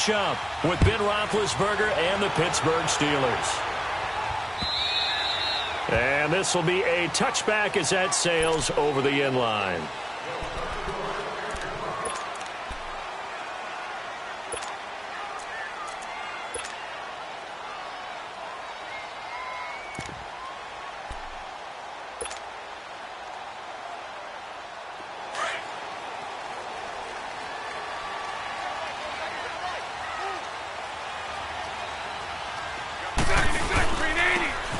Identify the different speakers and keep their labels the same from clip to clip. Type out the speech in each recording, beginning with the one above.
Speaker 1: matchup with Ben Roethlisberger and the Pittsburgh Steelers. And this will be a touchback as that sails over the end line.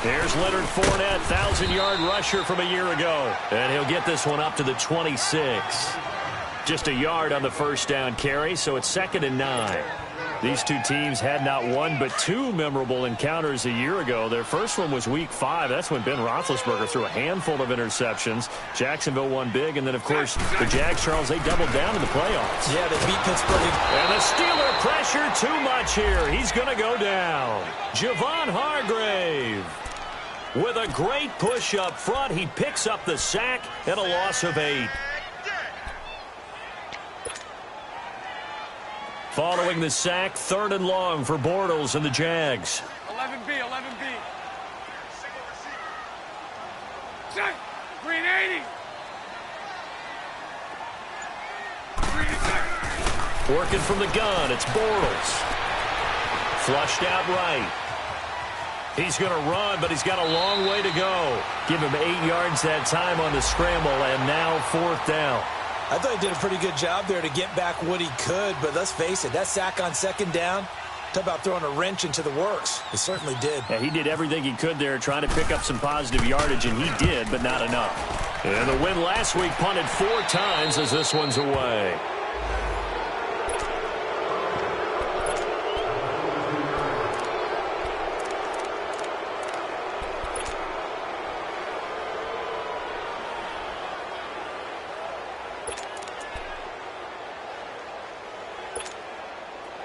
Speaker 1: Here's Leonard Fournette, 1,000-yard rusher from a year ago. And he'll get this one up to the 26. Just a yard on the first down carry, so it's 2nd and 9. These two teams had not one but two memorable encounters a year ago. Their first one was Week 5. That's when Ben Roethlisberger threw a handful of interceptions. Jacksonville won big, and then, of course, the Jags, Charles, they doubled down in the playoffs.
Speaker 2: Yeah, they beat Pittsburgh.
Speaker 1: And the Steeler pressure too much here. He's going to go down. Javon Hargrave. With a great push up front, he picks up the sack and a loss of 8. Following the sack, 3rd and long for Bortles and the Jags.
Speaker 3: 11B, 11B. Set. Green 80.
Speaker 1: Working from the gun, it's Bortles. Flushed out right. He's going to run, but he's got a long way to go. Give him 8 yards that time on the scramble, and now 4th down.
Speaker 2: I thought he did a pretty good job there to get back what he could, but let's face it, that sack on 2nd down, talk about throwing a wrench into the works. He certainly did.
Speaker 1: Yeah, he did everything he could there trying to pick up some positive yardage, and he did, but not enough. And the win last week punted 4 times as this one's away.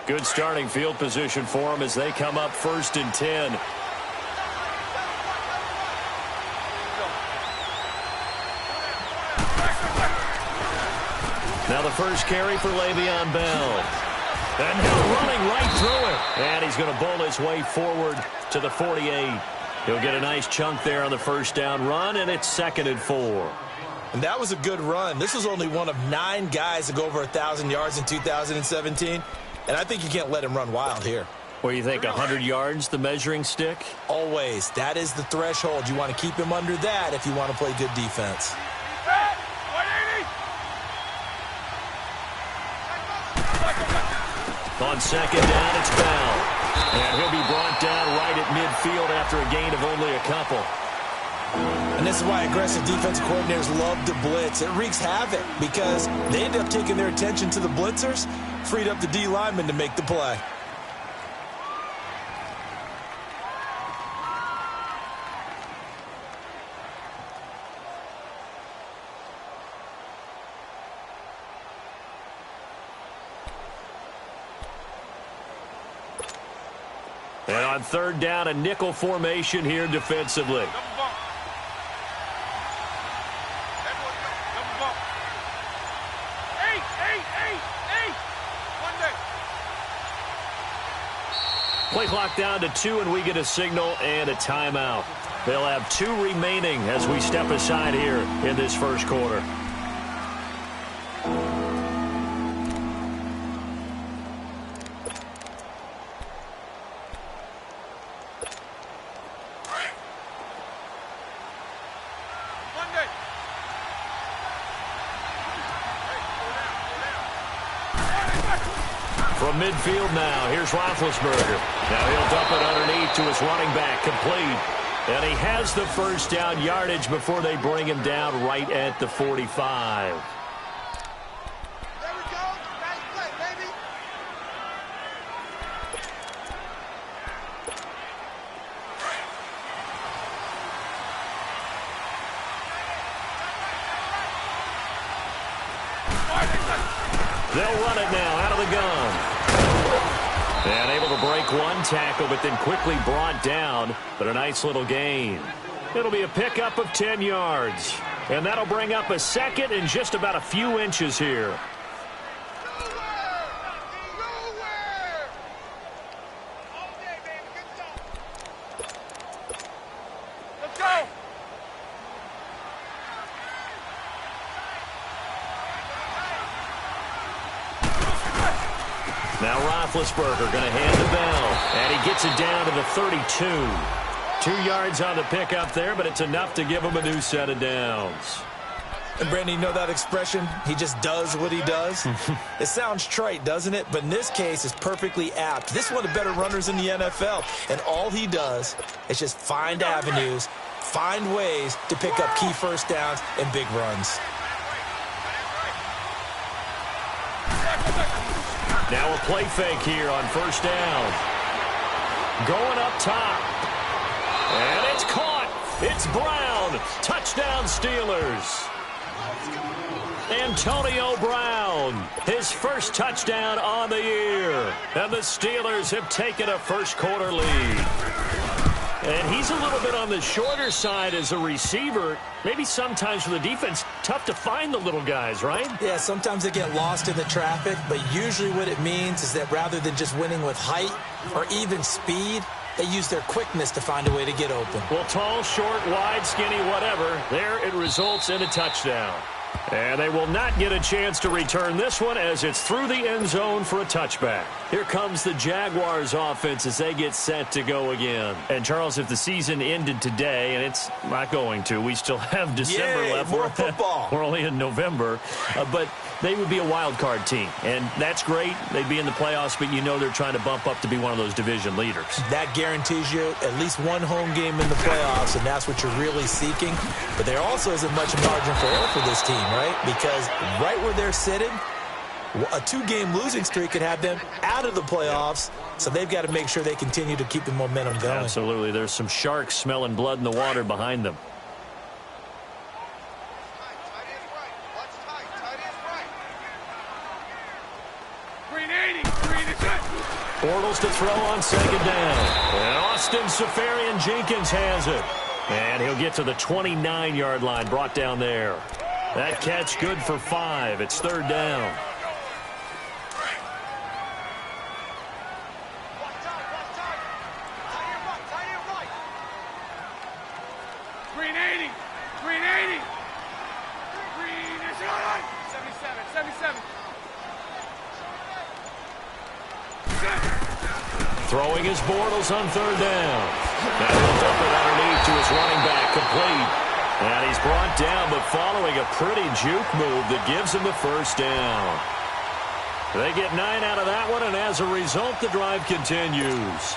Speaker 1: Good starting field position for them as they come up 1st and 10. Now the first carry for Le'Veon Bell. And he's running right through it. And he's going to bowl his way forward to the 48. He'll get a nice chunk there on the first down run, and it's 2nd and 4.
Speaker 2: And that was a good run. This was only one of 9 guys to go over 1,000 yards in 2017. And I think you can't let him run wild here.
Speaker 1: Where you think 100 yards, the measuring stick?
Speaker 2: Always. That is the threshold. You want to keep him under that if you want to play good defense.
Speaker 1: On 2nd down, it's Bell. And he'll be brought down right at midfield after a gain of only a couple.
Speaker 2: And this is why aggressive defensive coordinators love to blitz. It wreaks havoc because they end up taking their attention to the blitzers, freed up the D lineman to make the play.
Speaker 1: And on 3rd down, a nickel formation here defensively. Play clock down to 2, and we get a signal and a timeout. They'll have 2 remaining as we step aside here in this first quarter. From midfield now, here's Roethlisberger. Now he'll dump it underneath to his running back, complete. And he has the first down yardage before they bring him down right at the 45.
Speaker 3: There we go. Nice play, baby.
Speaker 1: They'll run it now out of the gun. And able to break one tackle, but then quickly brought down. But a nice little gain. It'll be a pickup of 10 yards. And that'll bring up a 2nd and just about a few inches here. Now Roethlisberger going to hand the bell, and he gets it down to the 32. 2 yards on the pickup there, but it's enough to give him a new set of downs.
Speaker 2: And, Brandon, you know that expression, he just does what he does? It sounds trite, doesn't it? But in this case, it's perfectly apt. This is one of the better runners in the NFL, and all he does is just find avenues, find ways to pick up key first downs and big runs.
Speaker 1: Now a play fake here on first down. Going up top. And it's caught. It's Brown. Touchdown Steelers. Antonio Brown, his first touchdown on the year. And the Steelers have taken a first quarter lead. And he's a little bit on the shorter side as a receiver. Maybe sometimes for the defense, tough to find the little guys, right?
Speaker 2: Yeah, sometimes they get lost in the traffic, but usually what it means is that rather than just winning with height or even speed, they use their quickness to find a way to get open.
Speaker 1: Well, tall, short, wide, skinny, whatever, there it results in a touchdown. And they will not get a chance to return this one as it's through the end zone for a touchback. Here comes the Jaguars offense as they get set to go again. And, Charles, if the season ended today, and it's not going to, we still have December left.
Speaker 2: More football.
Speaker 1: We're only in November. But they would be a wild card team. And that's great. They'd be in the playoffs, but you know they're trying to bump up to be one of those division leaders.
Speaker 2: That guarantees you at least one home game in the playoffs, and that's what you're really seeking. But there also isn't much margin for error for this team, right? Because right where they're sitting, a 2-game losing streak could have them out of the playoffs, so they've got to make sure they continue to keep the momentum going.
Speaker 1: Absolutely. There's some sharks smelling blood in the water behind them. Bortles to throw on second down. And Austin Seferian-Jenkins has it. And he'll get to the 29-yard line, brought down there. That catch good for 5. It's third down.
Speaker 3: Green 80. Green 80. Green is on. 77.
Speaker 1: Throwing his Bortles on third down. Now he'll dump it underneath to his running back, complete. And he's brought down, but following a pretty juke move that gives him the first down. They get 9 out of that one, and as a result, the drive continues.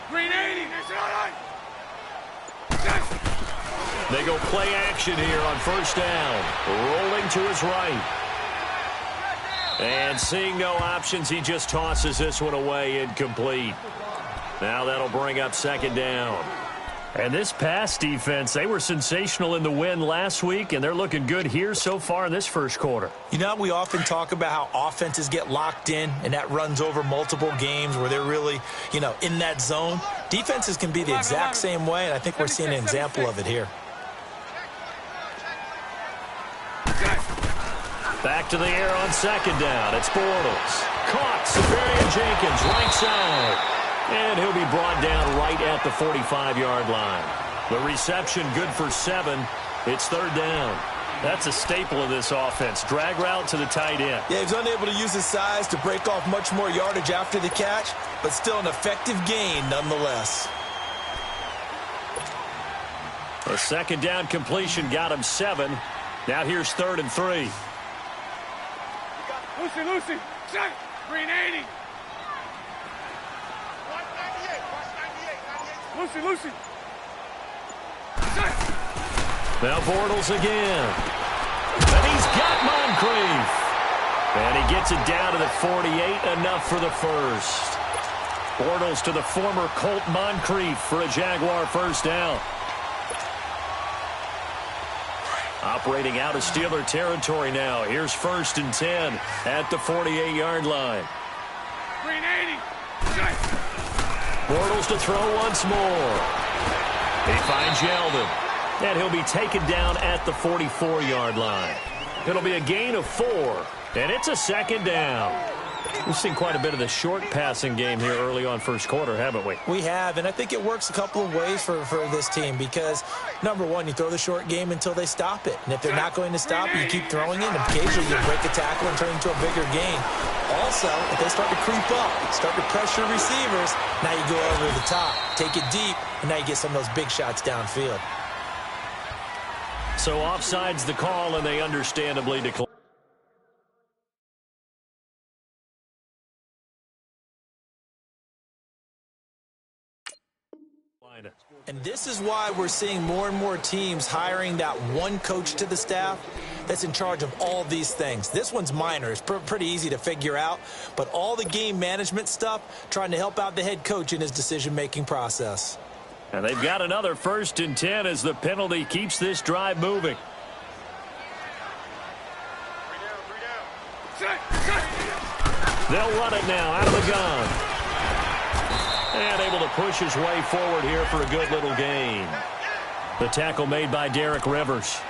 Speaker 3: Green 80.
Speaker 1: They go play action here on first down. Rolling to his right. And seeing no options, he just tosses this one away, incomplete. Now that'll bring up second down. And this pass defense, they were sensational in the win last week, and they're looking good here so far in this first quarter.
Speaker 2: You know, we often talk about how offenses get locked in, and that runs over multiple games where they're really, in that zone. Defenses can be the exact same way, and I think we're seeing an example of it here.
Speaker 1: Back to the air on second down. It's Bortles. Caught. Seferian-Jenkins, right side. And he'll be brought down right at the 45-yard line. The reception good for 7. It's third down. That's a staple of this offense. Drag route to the tight end.
Speaker 2: Yeah, he's unable to use his size to break off much more yardage after the catch, but still an effective gain nonetheless.
Speaker 1: A second down completion got him 7. Now here's 3rd and 3.
Speaker 3: Lucy. Set. Green 80. Lucy. Set.
Speaker 1: Now Bortles again. And he's got Moncrief. And he gets it down to the 48, enough for the first. Bortles to the former Colt Moncrief for a Jaguar first down. Operating out of Steeler territory now. Here's 1st and 10 at the 48-yard line.
Speaker 3: Green 80. Set.
Speaker 1: Bortles to throw once more. He finds Yeldon. And he'll be taken down at the 44-yard line. It'll be a gain of 4. And it's a second down. We've seen quite a bit of the short passing game here early on first quarter, haven't we?
Speaker 2: We have, and I think it works a couple of ways for this team because, number one, you throw the short game until they stop it. And if they're not going to stop it, you keep throwing it, and occasionally you break a tackle and turn into a bigger gain. Also, if they start to creep up, start to pressure receivers, now you go over the top, take it deep, and now you get some of those big shots downfield.
Speaker 1: So offside's the call, and they understandably decline.
Speaker 2: And this is why we're seeing more and more teams hiring that one coach to the staff that's in charge of all these things. This one's minor. It's pretty easy to figure out. But all the game management stuff, trying to help out the head coach in his decision-making process.
Speaker 1: And they've got another 1st and 10 as the penalty keeps this drive moving. They'll run it now out of the gun. And able to push his way forward here for a good little gain. The tackle made by Derek Rivers.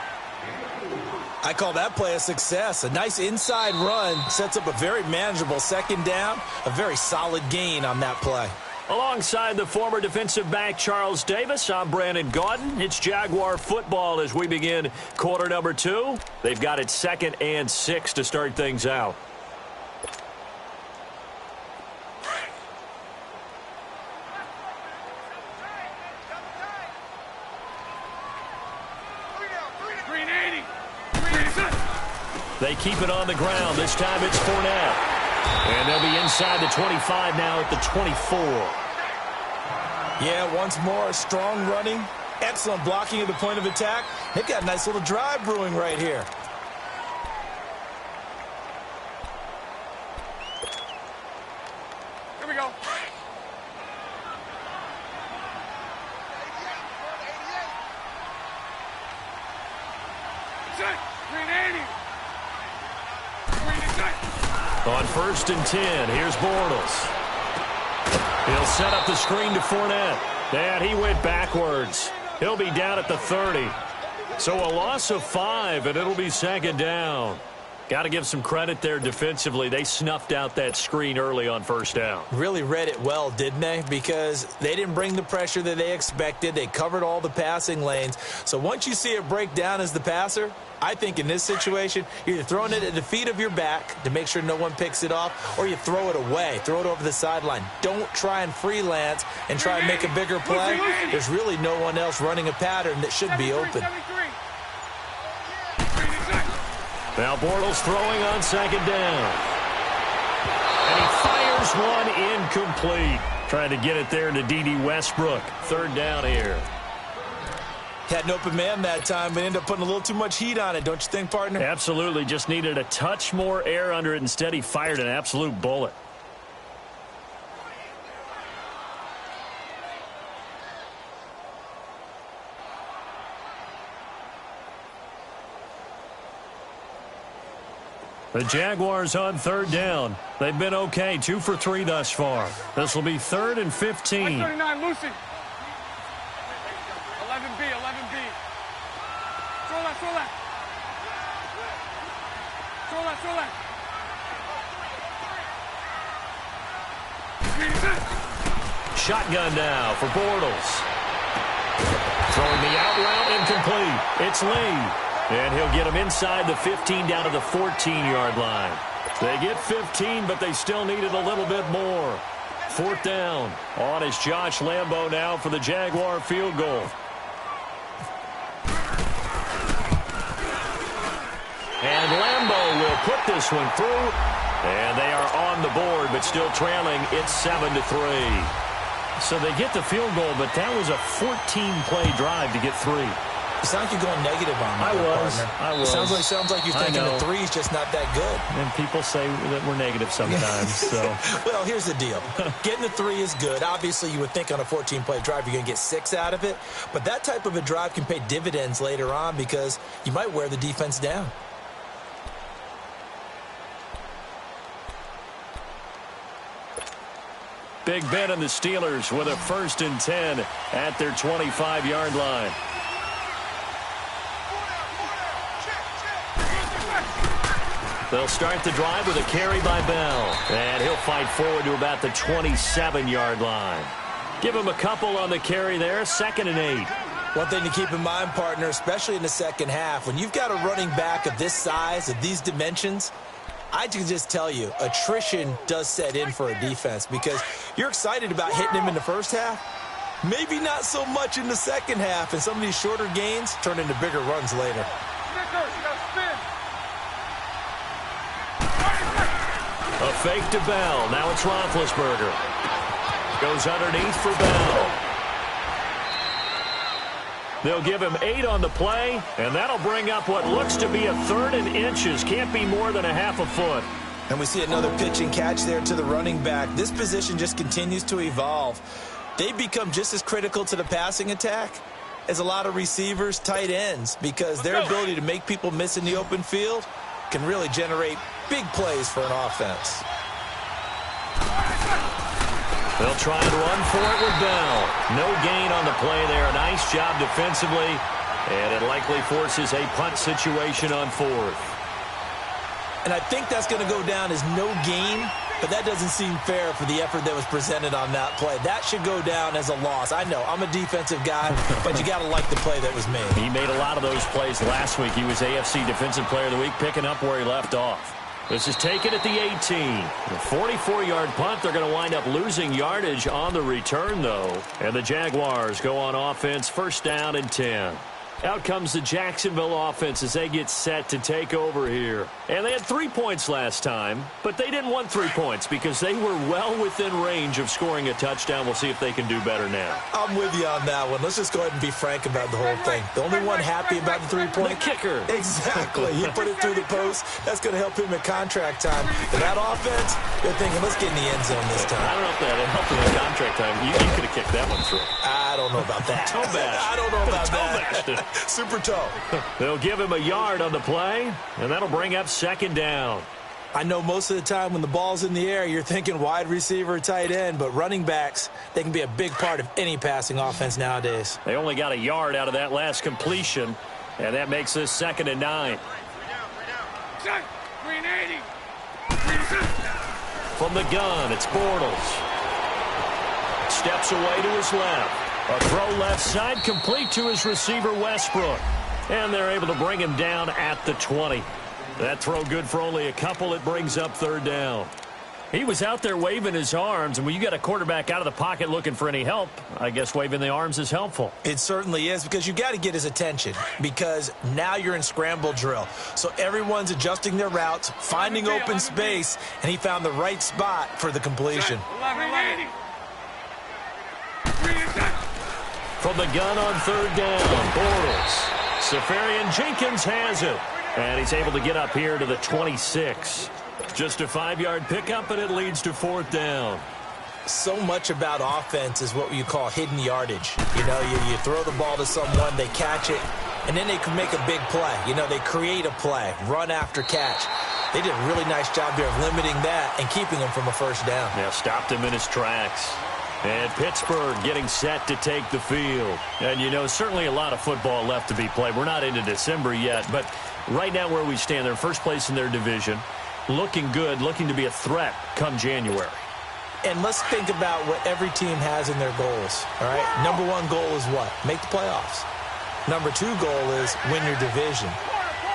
Speaker 2: I call that play a success. A nice inside run sets up a very manageable 2nd down. A very solid gain on that play.
Speaker 1: Alongside the former defensive back Charles Davis, I'm Brandon Gaudin. It's Jaguar football as we begin quarter number 2. They've got it 2nd and 6 to start things out. They keep it on the ground. This time it's Fournette. And they'll be inside the 25 now at the 24.
Speaker 2: Yeah, once more, strong running, excellent blocking at the point of attack. They've got a nice little drive brewing right here.
Speaker 3: Here we go.
Speaker 1: On 1st and 10, here's Bortles. He'll set up the screen to Fournette. And he went backwards. He'll be down at the 30. So a loss of 5, and it'll be 2nd down. Got to give some credit there defensively. They snuffed out that screen early on 1st down.
Speaker 2: Really read it well, didn't they? Because they didn't bring the pressure that they expected. They covered all the passing lanes. So once you see it break down as the passer, I think in this situation, you're either throwing it at the feet of your back to make sure no one picks it off, or you throw it away, throw it over the sideline. Don't try and freelance and try and make a bigger play. There's really no one else running a pattern that should be open.
Speaker 1: Now Bortles throwing on 2nd down. And he fires one incomplete. Trying to get it there to D.D. Westbrook. 3rd down here.
Speaker 2: Had an open man that time, but ended up putting a little too much heat on it, don't you think, partner?
Speaker 1: Absolutely. Just needed a touch more air under it. Instead, he fired an absolute bullet. The Jaguars on 3rd down. They've been okay, 2 for 3 thus far. This will be 3rd and 15.
Speaker 3: 39, Lucy. 11B. Throw that.
Speaker 1: Shotgun now for Bortles. Throwing the out route, incomplete. It's Lee. And he'll get him inside the 15 down to the 14-yard line. They get 15, but they still needed a little bit more. 4th down. On is Josh Lambo now for the Jaguar field goal. And Lambo will put this one through. And they are on the board, but still trailing. It's 7-3. So they get the field goal, but that was a 14-play drive to get 3.
Speaker 2: You sound like you're going negative on that,
Speaker 1: I was.
Speaker 2: Sounds like you're thinking the 3's just not that good.
Speaker 1: And people say that we're negative sometimes. So,
Speaker 2: well, here's the deal. Getting the 3 is good. Obviously, you would think on a 14-play drive you're going to get 6 out of it. But that type of a drive can pay dividends later on because you might wear the defense down.
Speaker 1: Big Ben and the Steelers with a 1st and 10 at their 25-yard line. They'll start the drive with a carry by Bell. And he'll fight forward to about the 27-yard line. Give him a couple on the carry there, 2nd and 8.
Speaker 2: One thing to keep in mind, partner, especially in the second half, when you've got a running back of this size, of these dimensions, I can just tell you, attrition does set in for a defense because you're excited about hitting him in the first half. Maybe not so much in the second half, and some of these shorter gains turn into bigger runs later.
Speaker 1: A fake to Bell. Now it's Roethlisberger. Goes underneath for Bell. They'll give him 8 on the play, and that'll bring up what looks to be a 3rd and inches. Can't be more than a half a foot.
Speaker 2: And we see another pitch and catch there to the running back. This position just continues to evolve. They become just as critical to the passing attack as a lot of receivers, tight ends, because their ability to make people miss in the open field can really generate big plays for an offense.
Speaker 1: They'll try and run for it with Bell. No gain on the play there. A nice job defensively, and it likely forces a punt situation on 4th.
Speaker 2: And I think that's going to go down as no gain, but that doesn't seem fair for the effort that was presented on that play. That should go down as a loss. I know, I'm a defensive guy, but you got to like the play that was made.
Speaker 1: He made a lot of those plays last week. He was AFC Defensive Player of the Week, picking up where he left off. This is taken at the 18. A 44-yard punt. They're going to wind up losing yardage on the return, though. And the Jaguars go on offense, 1st down and 10. Out comes the Jacksonville offense as they get set to take over here. And they had 3 points last time, but they didn't want 3 points because they were well within range of scoring a touchdown. We'll see if they can do better now.
Speaker 2: I'm with you on that one. Let's just go ahead and be frank about the whole thing. The only one happy about the 3-point?
Speaker 1: The kicker.
Speaker 2: Exactly. He put it through the post. That's going to help him at contract time. But that offense, they're thinking, let's get in the end zone this time.
Speaker 1: I don't know if that helped him at contract time. You could have kicked that one through.
Speaker 2: I don't know about that.
Speaker 1: Toe bash.
Speaker 2: I don't know about
Speaker 1: that.
Speaker 2: Super toe.
Speaker 1: They'll give him a yard on the play, and that'll bring up 2nd down.
Speaker 2: I know most of the time when the ball's in the air, you're thinking wide receiver, tight end, but running backs, they can be a big part of any passing offense nowadays.
Speaker 1: They only got a yard out of that last completion, and that makes this 2nd and 9. From the gun, it's Bortles. Steps away to his left. A throw left side, complete to his receiver, Westbrook. And they're able to bring him down at the 20. That throw good for only a couple. It brings up 3rd down. He was out there waving his arms, and when you got a quarterback out of the pocket looking for any help, I guess waving the arms is helpful.
Speaker 2: It certainly is, because you got to get his attention, because now you're in scramble drill. So everyone's adjusting their routes, finding open space, and he found the right spot for the completion.
Speaker 1: From the gun on 3rd down, Bortles. Safarian Jenkins has it. And he's able to get up here to the 26. Just a 5-yard pickup, and it leads to 4th down.
Speaker 2: So much about offense is what you call hidden yardage. You know, you throw the ball to someone, they catch it, and then they can make a big play. You know, they create a play, run after catch. They did a really nice job there of limiting that and keeping him from a 1st down.
Speaker 1: Yeah, stopped him in his tracks. And Pittsburgh getting set to take the field. And, you know, certainly a lot of football left to be played. We're not into December yet, but right now where we stand, they're first place in their division. Looking good, looking to be a threat come January.
Speaker 2: And let's think about what every team has in their goals, all right? Number 1 goal is what? Make the playoffs. Number 2 goal is win your division.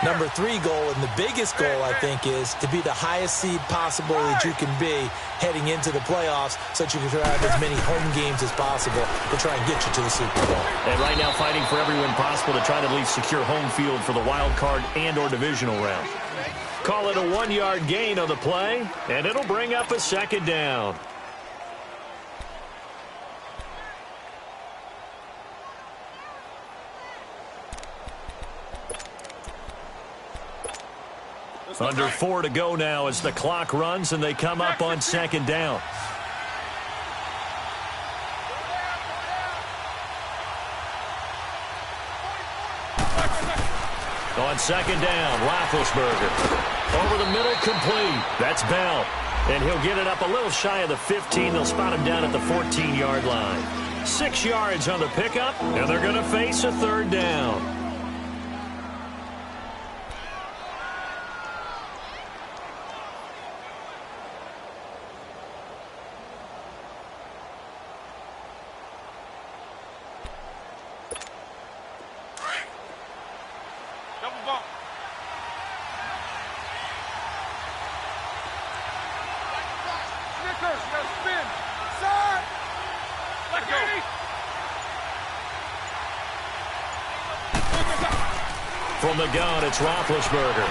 Speaker 2: Number 3 goal, and the biggest goal, I think, is to be the highest seed possible that you can be heading into the playoffs so that you can have as many home games as possible to try and get you to the Super Bowl.
Speaker 1: And right now fighting for every win possible to try to at least secure home field for the wild card and or divisional round. Call it a 1-yard gain on the play, and it'll bring up a 2nd down. Under 4 to go now as the clock runs, and they come up on 2nd down. On 2nd down, Roethlisberger. Over the middle, complete. That's Bell. And he'll get it up a little shy of the 15. They'll spot him down at the 14-yard line. 6 yards on the pickup, and they're going to face a 3rd down. From the gun, it's Roethlisberger.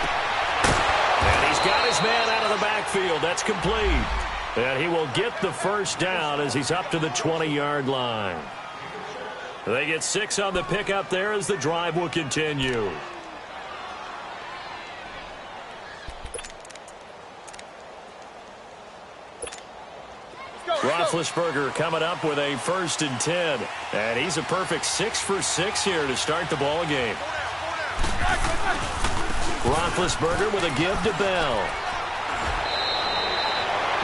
Speaker 1: And he's got his man out of the backfield. That's complete. And he will get the first down as he's up to the 20-yard line. They get 6 on the pickup there as the drive will continue. Roethlisberger coming up with a 1st and 10. And he's a perfect 6 for 6 here to start the ball game. Roethlisberger with a give to Bell.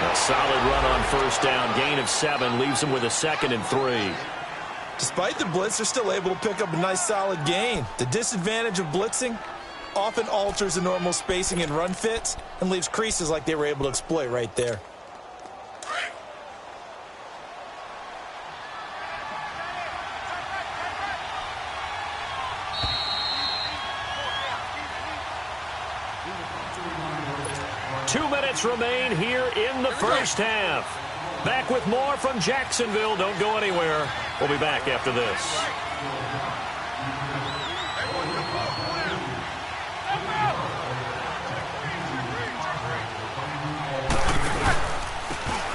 Speaker 1: A solid run on 1st down. Gain of 7 leaves him with a 2nd and 3.
Speaker 2: Despite the blitz, they're still able to pick up a nice solid gain. The disadvantage of blitzing often alters the normal spacing and run fits and leaves creases like they were able to exploit right there.
Speaker 1: Remain here in the first half. Back with more from Jacksonville. Don't go anywhere. We'll be back after this.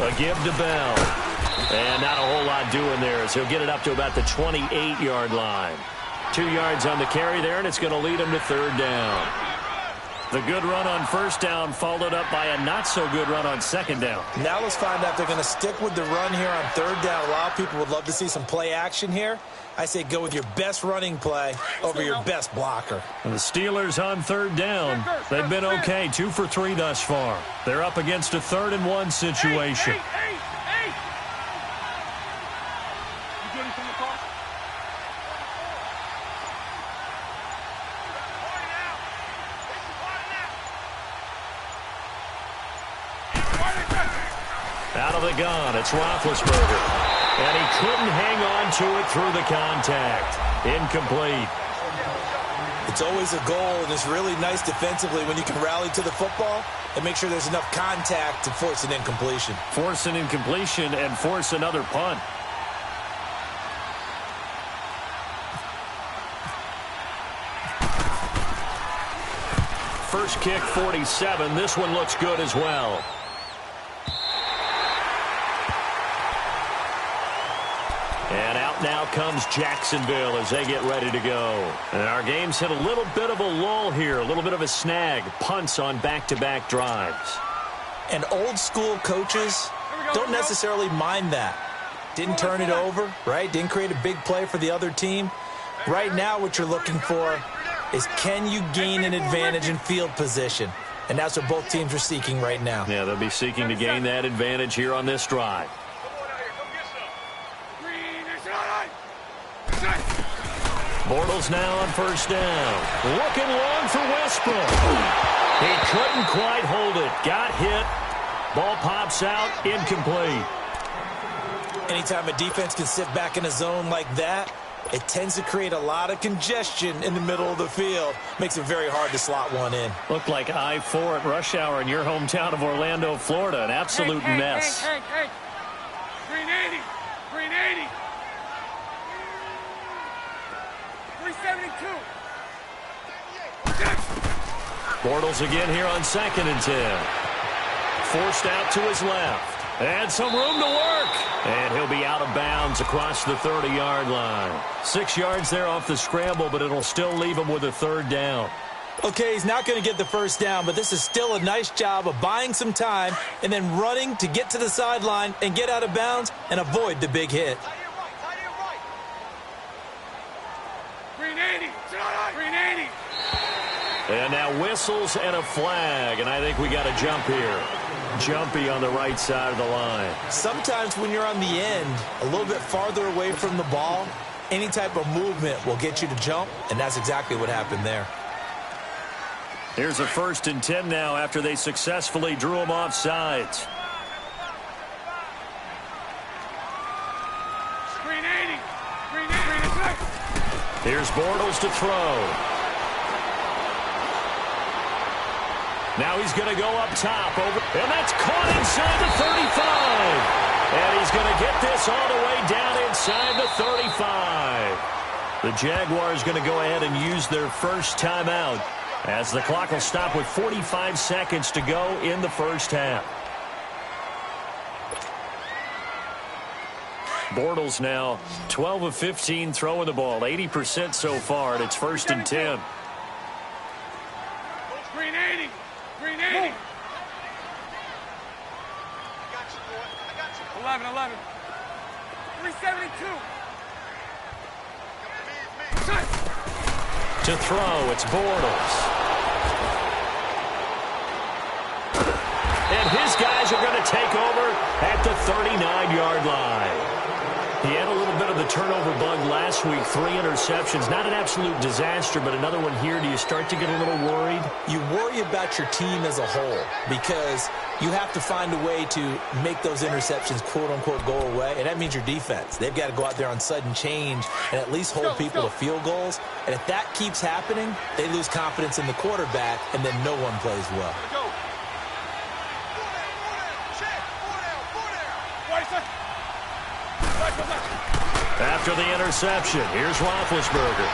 Speaker 1: A give to Bell. And not a whole lot doing there as he'll get it up to about the 28-yard line. 2 yards on the carry there, and it's going to lead him to 3rd down. The good run on 1st down followed up by a not-so-good run on 2nd down.
Speaker 2: Now let's find out if they're going to stick with the run here on 3rd down. A lot of people would love to see some play action here. I say go with your best running play over your best blocker.
Speaker 1: And the Steelers on 3rd down. They've been okay, 2 for 3 thus far. They're up against a 3rd and 1 situation. Out of the gun, it's Roethlisberger. And he couldn't hang on to it through the contact. Incomplete.
Speaker 2: It's always a goal, and it's really nice defensively when you can rally to the football and make sure there's enough contact to force an incompletion.
Speaker 1: Force an incompletion and force another punt. First kick, 47. This one looks good as well. And out now comes Jacksonville as they get ready to go. And our game's hit a little bit of a lull here, a little bit of a snag. Punts on back-to-back drives.
Speaker 2: And old school coaches don't necessarily mind that. Didn't turn it over, right? Didn't create a big play for the other team. Right now what you're looking for is can you gain an advantage in field position? And that's what both teams are seeking right now.
Speaker 1: Yeah, they'll be seeking to gain that advantage here on this drive. Bortles now on 1st down. Looking long for Westbrook. He couldn't quite hold it. Got hit. Ball pops out. Incomplete.
Speaker 2: Anytime a defense can sit back in a zone like that, it tends to create a lot of congestion in the middle of the field. Makes it very hard to slot one in.
Speaker 1: Looked like I-4 at rush hour in your hometown of Orlando, Florida. An absolute mess.
Speaker 3: Hey. Green 80. Green 80. 372.
Speaker 1: Bortles again here on 2nd and 10. Forced out to his left. And some room to work. And he'll be out of bounds across the 30-yard line. 6 yards there off the scramble, but it'll still leave him with a 3rd down.
Speaker 2: Okay, he's not going to get the 1st down, but this is still a nice job of buying some time and then running to get to the sideline and get out of bounds and avoid the big hit.
Speaker 3: Green 80. Green 80.
Speaker 1: And now whistles and a flag, and I think we got a jump here. Jumpy on the right side of the line.
Speaker 2: Sometimes when you're on the end, a little bit farther away from the ball, any type of movement will get you to jump, and that's exactly what happened there.
Speaker 1: Here's a 1st and 10 now after they successfully drew him off sides.
Speaker 3: Green 80. Green 80.
Speaker 1: Here's Bortles to throw. Now he's going to go up top. And that's caught inside the 35. And he's going to get this all the way down inside the 35. The Jaguars going to go ahead and use their first timeout as the clock will stop with 45 seconds to go in the first half. Bortles now 12 of 15 throwing the ball, 80% so far, and it's 1st and 10.
Speaker 3: Green 80. Green 80. 11. 372.
Speaker 1: To throw, it's Bortles. And his guys are going to take over at the 39-yard line. He had a little bit of the turnover bug last week, 3 interceptions. Not an absolute disaster, but another one here. Do you start to get a little worried?
Speaker 2: You worry about your team as a whole because you have to find a way to make those interceptions, quote-unquote, go away, and that means your defense. They've got to go out there on sudden change and at least hold people to field goals. And if that keeps happening, they lose confidence in the quarterback, and then no one plays well.
Speaker 1: After the interception, here's Roethlisberger.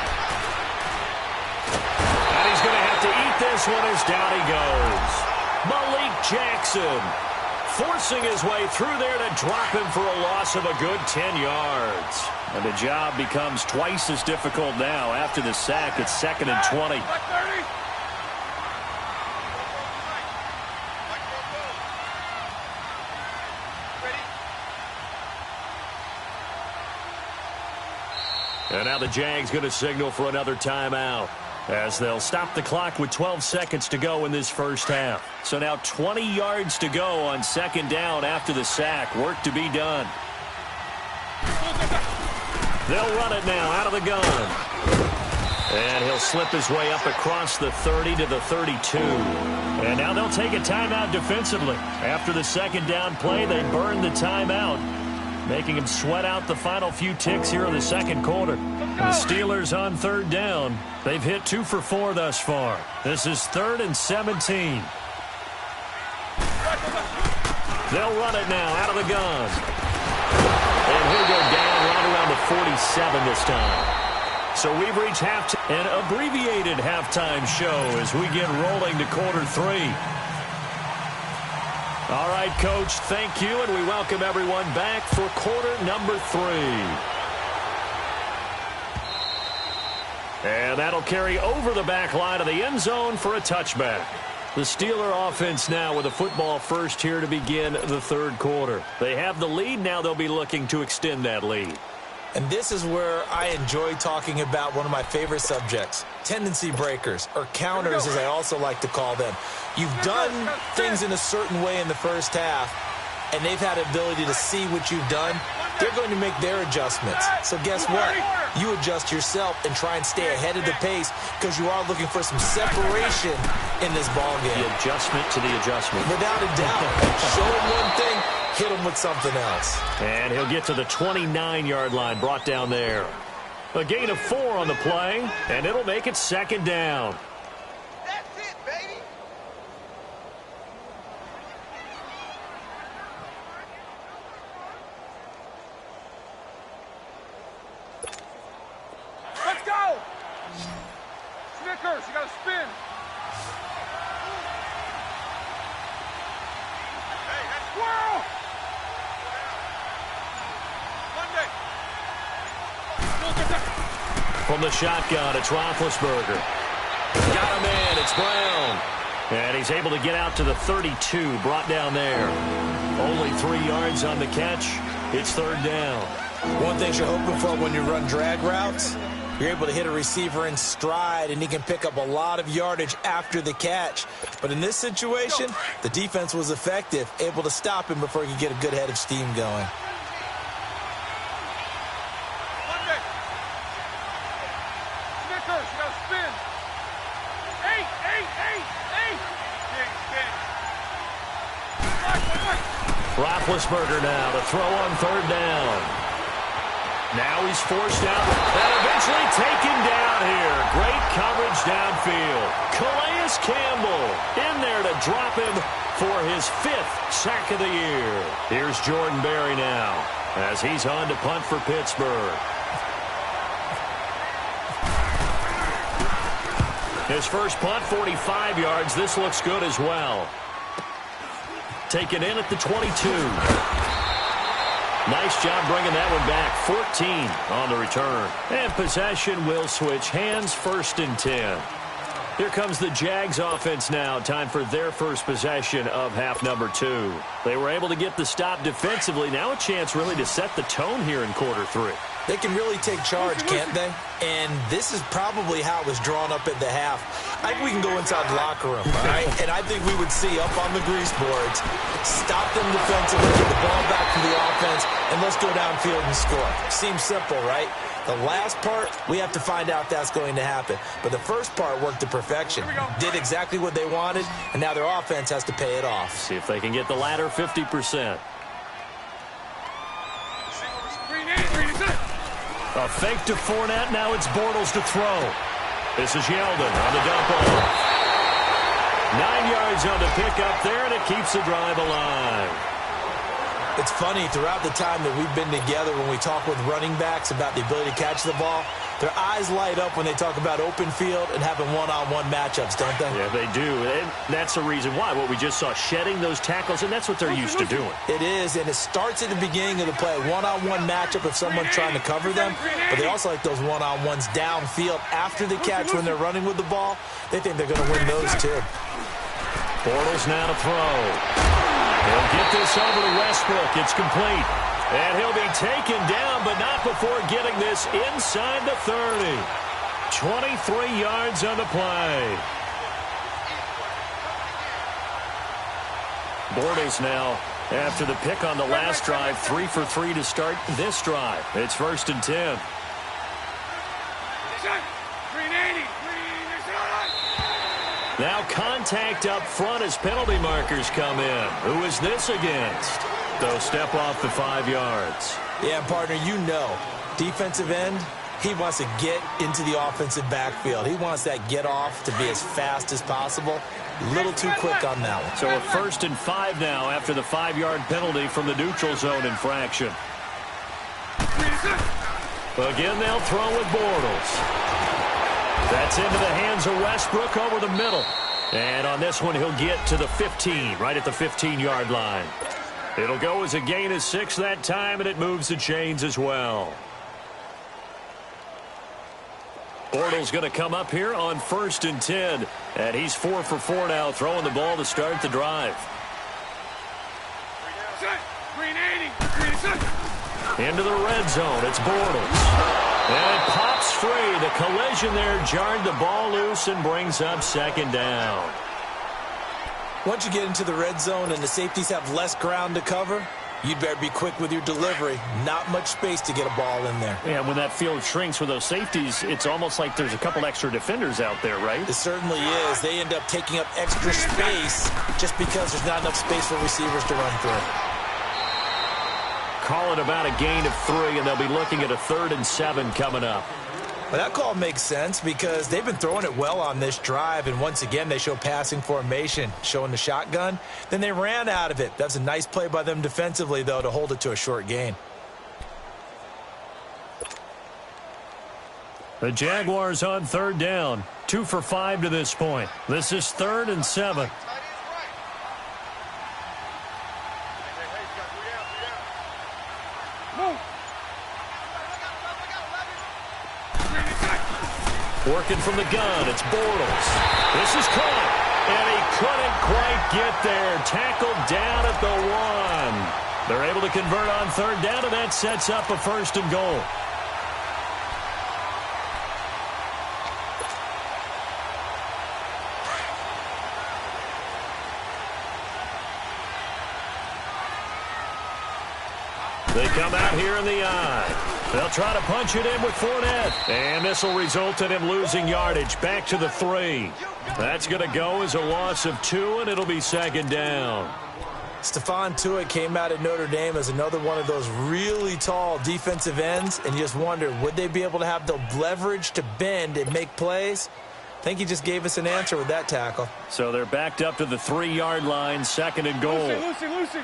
Speaker 1: And he's going to have to eat this one as down he goes. Malik Jackson forcing his way through there to drop him for a loss of a good 10 yards. And the job becomes twice as difficult now after the sack. It's 2nd and 20. And now the Jags going to signal for another timeout as they'll stop the clock with 12 seconds to go in this first half. So now 20 yards to go on 2nd down after the sack. Work to be done. They'll run it now out of the gun. And he'll slip his way up across the 30 to the 32. And now they'll take a timeout defensively. After the 2nd down play, they burn the timeout, making him sweat out the final few ticks here in the 2nd quarter. The Steelers on 3rd down. They've hit 2 for 4 thus far. This is 3rd and 17. They'll run it now out of the gun. And he'll go down right around the 47 this time. So we've reached an abbreviated halftime show as we get rolling to quarter 3. All right, Coach, thank you, and we welcome everyone back for quarter number 3. And that'll carry over the back line of the end zone for a touchback. The Steeler offense now with a football first here to begin the 3rd quarter. They have the lead. Now they'll be looking to extend that lead.
Speaker 2: And this is where I enjoy talking about one of my favorite subjects, tendency breakers, or counters as I also like to call them. You've done things in a certain way in the first half, and they've had the ability to see what you've done. They're going to make their adjustments. So guess what? You adjust yourself and try and stay ahead of the pace because you are looking for some separation in this ballgame.
Speaker 1: The adjustment to the adjustment.
Speaker 2: Without a doubt. Show them one thing, hit him with something else.
Speaker 1: And he'll get to the 29-yard line, brought down there. A gain of 4 on the play, and it'll make it 2nd down.
Speaker 3: That's it, baby. Let's go. Snickers, you got to spin. Hey, that's squirrel.
Speaker 1: From the shotgun, it's Roethlisberger. Got him in, it's Brown. And he's able to get out to the 32, brought down there. Only 3 yards on the catch. It's 3rd down.
Speaker 2: One thing you're hoping for when you run drag routes, you're able to hit a receiver in stride, and he can pick up a lot of yardage after the catch. But in this situation, the defense was effective, able to stop him before he could get a good head of steam going.
Speaker 1: Roethlisberger now to throw on 3rd down. Now he's forced out and eventually taken down here. Great coverage downfield. Calais Campbell in there to drop him for his 5th sack of the year. Here's Jordan Berry now as he's on to punt for Pittsburgh. His first punt, 45 yards. This looks good as well. Taken in at the 22. Nice job bringing that one back. 14 on the return. And possession will switch hands, 1st and 10. Here comes the Jags offense now. Time for their first possession of half number 2. They were able to get the stop defensively. Now a chance really to set the tone here in quarter 3.
Speaker 2: They can really take charge, can't they? And this is probably how it was drawn up at the half. I think we can go inside the locker room, all right? And I think we would see up on the grease boards, stop them defensively, get the ball back to the offense, and let's go downfield and score. Seems simple, right? The last part, we have to find out that's going to happen. But the first part worked to perfection. Did exactly what they wanted, and now their offense has to pay it off.
Speaker 1: See if they can get the latter 50%. A fake to Fournette. Now it's Bortles to throw. This is Yeldon on the dump off. 9 yards on the pickup there, and it keeps the drive alive.
Speaker 2: It's funny, throughout the time that we've been together, when we talk with running backs about the ability to catch the ball, their eyes light up when they talk about open field and having one-on-one matchups, don't they?
Speaker 1: Yeah, they do. And that's the reason why. What we just saw, shedding those tackles, and that's what they're used to doing.
Speaker 2: It is, and it starts at the beginning of the play. One-on-one matchup if someone's trying to cover them, but they also like those one-on-ones downfield after the catch when they're running with the ball. They think they're going to win those, too.
Speaker 1: Bortles now to throw. He'll get this over to Westbrook. It's complete. And he'll be taken down, but not before getting this inside the 30. 23 yards on the play. Bortles now, after the pick on the last drive, 3 for 3 to start this drive. It's 1st and 10. Now contact up front as penalty markers come in. Who is this against? They'll step off the 5 yards.
Speaker 2: Yeah, partner, you know, defensive end, he wants to get into the offensive backfield. He wants that get off to be as fast as possible. A little too quick on that one.
Speaker 1: So a 1st and 5 now after the 5-yard penalty from the neutral zone infraction. Again, they'll throw with Bortles. That's into the hands of Westbrook over the middle. And on this one, he'll get to the 15, right at the 15-yard line. It'll go as a gain of 6 that time, and it moves the chains as well. Bortles going to come up here on 1st and 10. And he's 4 for 4 now, throwing the ball to start the drive. Into the red zone, it's Bortles. And it pops free. The collision there jarred the ball loose and brings up 2nd down.
Speaker 2: Once you get into the red zone and the safeties have less ground to cover, you'd better be quick with your delivery. Not much space to get a ball in there.
Speaker 1: Yeah, when that field shrinks with those safeties, it's almost like there's a couple extra defenders out there, right?
Speaker 2: It certainly is. They end up taking up extra space just because there's not enough space for receivers to run through.
Speaker 1: Call it about a gain of 3, and they'll be looking at a 3rd and 7 coming up.
Speaker 2: Well, that call makes sense because they've been throwing it well on this drive, and once again, they show passing formation, showing the shotgun. Then they ran out of it. That's a nice play by them defensively, though, to hold it to a short gain.
Speaker 1: The Jaguars on 3rd down. 2 for 5 to this point. This is 3rd and 7. Working from the gun, it's Bortles. This is caught, and he couldn't quite get there. Tackled down at the 1. They're able to convert on 3rd down, and that sets up a 1st and goal. They come out here in the eye. They'll try to punch it in with Fournette. And this will result in him losing yardage back to the 3. That's going to go as a loss of 2, and it'll be 2nd down.
Speaker 2: Stephon Tuitt came out at Notre Dame as another one of those really tall defensive ends, and you just wonder, would they be able to have the leverage to bend and make plays? I think he just gave us an answer with that tackle.
Speaker 1: So they're backed up to the 3-yard line, 2nd and goal.
Speaker 3: Lucy.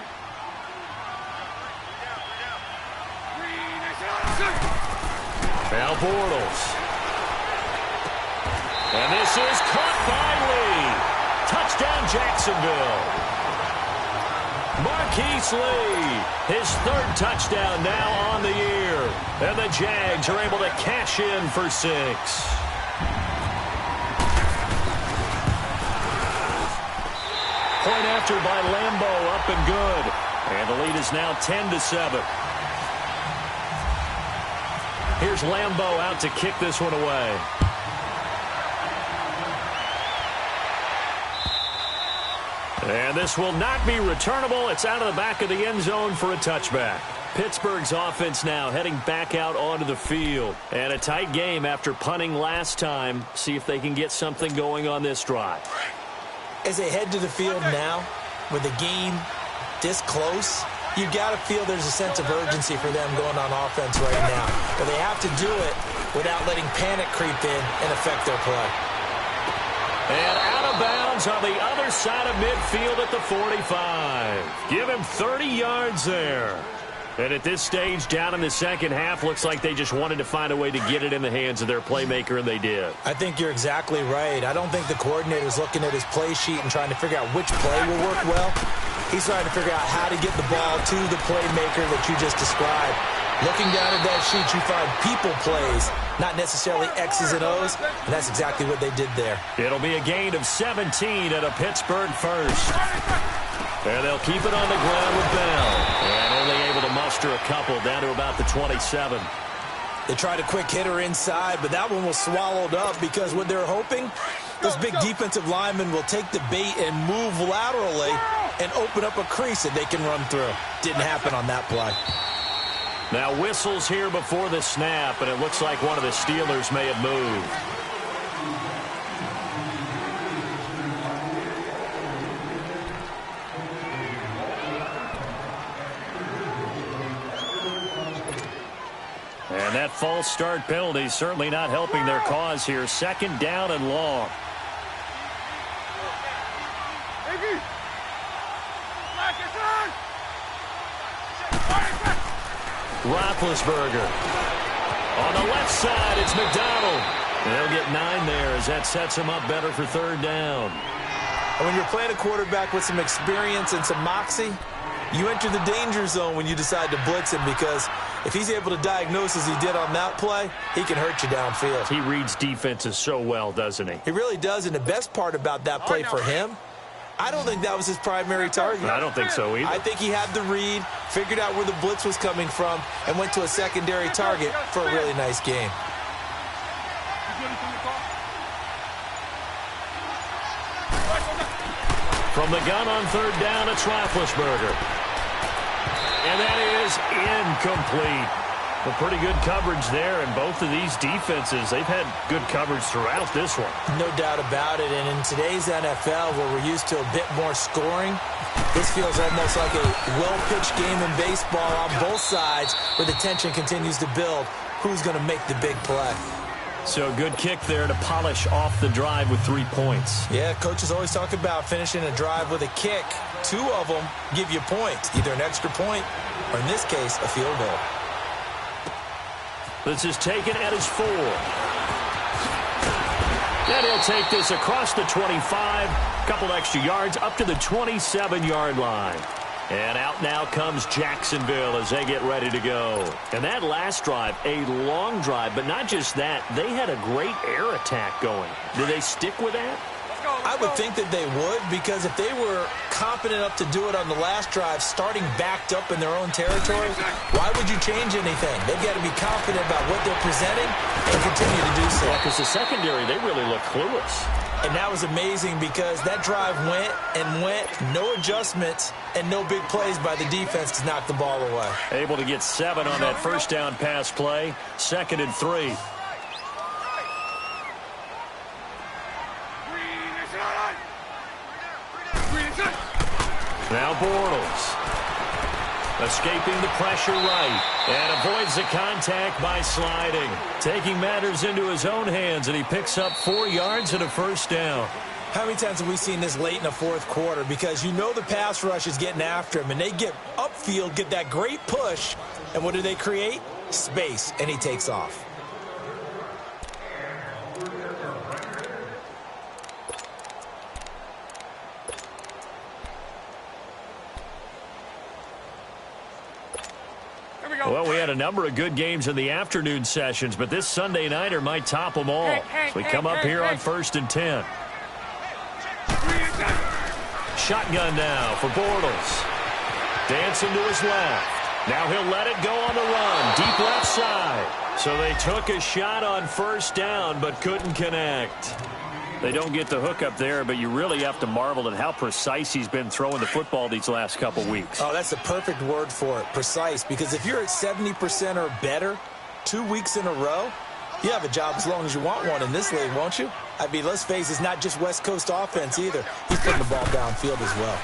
Speaker 1: Now Bortles. And this is caught by Lee. Touchdown, Jacksonville. Marquise Lee, his third touchdown now on the year. And the Jags are able to cash in for 6. Point after by Lambo, up and good. And the lead is now 10-7. Here's Lambo out to kick this one away. And this will not be returnable. It's out of the back of the end zone for a touchback. Pittsburgh's offense now heading back out onto the field. And a tight game after punting last time. See if they can get something going on this drive.
Speaker 2: As they head to the field now, with the game this close, you got to feel there's a sense of urgency for them going on offense right now. But they have to do it without letting panic creep in and affect their play.
Speaker 1: And out of bounds on the other side of midfield at the 45. Give him 30 yards there. And at this stage, down in the second half, looks like they just wanted to find a way to get it in the hands of their playmaker, and they did.
Speaker 2: I think you're exactly right. I don't think the coordinator's looking at his play sheet and trying to figure out which play will work well. He's trying to figure out how to get the ball to the playmaker that you just described. Looking down at that sheet, you find people plays, not necessarily X's and O's, and that's exactly what they did there. It'll be a gain of 17 at a Pittsburgh first. And they'll keep it on the ground with Bell. And only able to muster a couple down to about the 27. They tried a quick hitter inside, but that one was swallowed up because what they're hoping, those big defensive linemen will take the bait and move laterally and open up a crease that they can run through. Didn't happen on that play. Now whistles here before the snap, and it looks like one of the Steelers may have moved. And that false start penalty certainly not helping their cause here. Second down and long. Roethlisberger. On the left side, it's McDonald. They'll get 9 there as that sets him up better for third down. And when you're playing a quarterback with some experience and some moxie, you enter the danger zone when you decide to blitz him, because if he's able to diagnose as he did on that play, he can hurt you downfield. He reads defenses so well, doesn't he? He really does, and the best part about that play for him, I don't think that was his primary target. I don't think so either. I think he had the read, figured out where the blitz was coming from, and went to a secondary target for a really nice game. From the gun on third down, it's Roethlisberger. And that is incomplete. Well, pretty good coverage there, and both of these defenses, they've had good coverage throughout this one. No doubt about it, and in today's NFL, where we're used to a bit more scoring, this feels almost like a well-pitched game in baseball on both sides, where the tension continues to build. Who's going to make the big play? So good kick there to polish off the drive with 3 points. Yeah, coaches always talk about finishing a drive with a kick. 2 of them give you points, either an extra point or, in this case, a field goal. This is taken at his 4. And he'll take this across the 25. Couple extra yards up to the 27-yard line. And out now comes Jacksonville as they get ready to go. And that last drive, a long drive, but not just that. They had a great air attack going. Did they stick with that? I would think that they would, because if they were confident enough to do it on the last drive, starting backed up in their own territory, why would you change anything? They've got to be confident about what they're presenting and continue to do so. Yeah, because the secondary, they really look clueless. And that was amazing because that drive went and went, no adjustments and no big plays by the defense to knock the ball away. Able to get 7 on that first down pass play, 2nd and 3. Now Bortles. Escaping the pressure right. And avoids the contact by sliding. Taking matters into his own hands, and he picks up 4 yards and a first down. How many times have we seen this late in the fourth quarter? Because you know the pass rush is getting after him, and they get upfield, get that great push, and what do they create? Space, and he takes off.
Speaker 1: a number of good games in the afternoon sessions, but this Sunday nighter might top them all. So we come up here on 1st and 10. Shotgun now for Bortles. Dancing to his left. Now he'll let it go on the run. Deep left side. So they took a shot on 1st down, but couldn't connect. They don't get the hook up there, but you really have to marvel at how precise he's been throwing the football these last couple weeks.
Speaker 2: Oh, that's the perfect word for it, precise, because if you're at 70% or better 2 weeks in a row, you have a job as long as you want one in this league, won't you? I mean, let's face it, it's not just West Coast offense either. He's putting the ball downfield as well.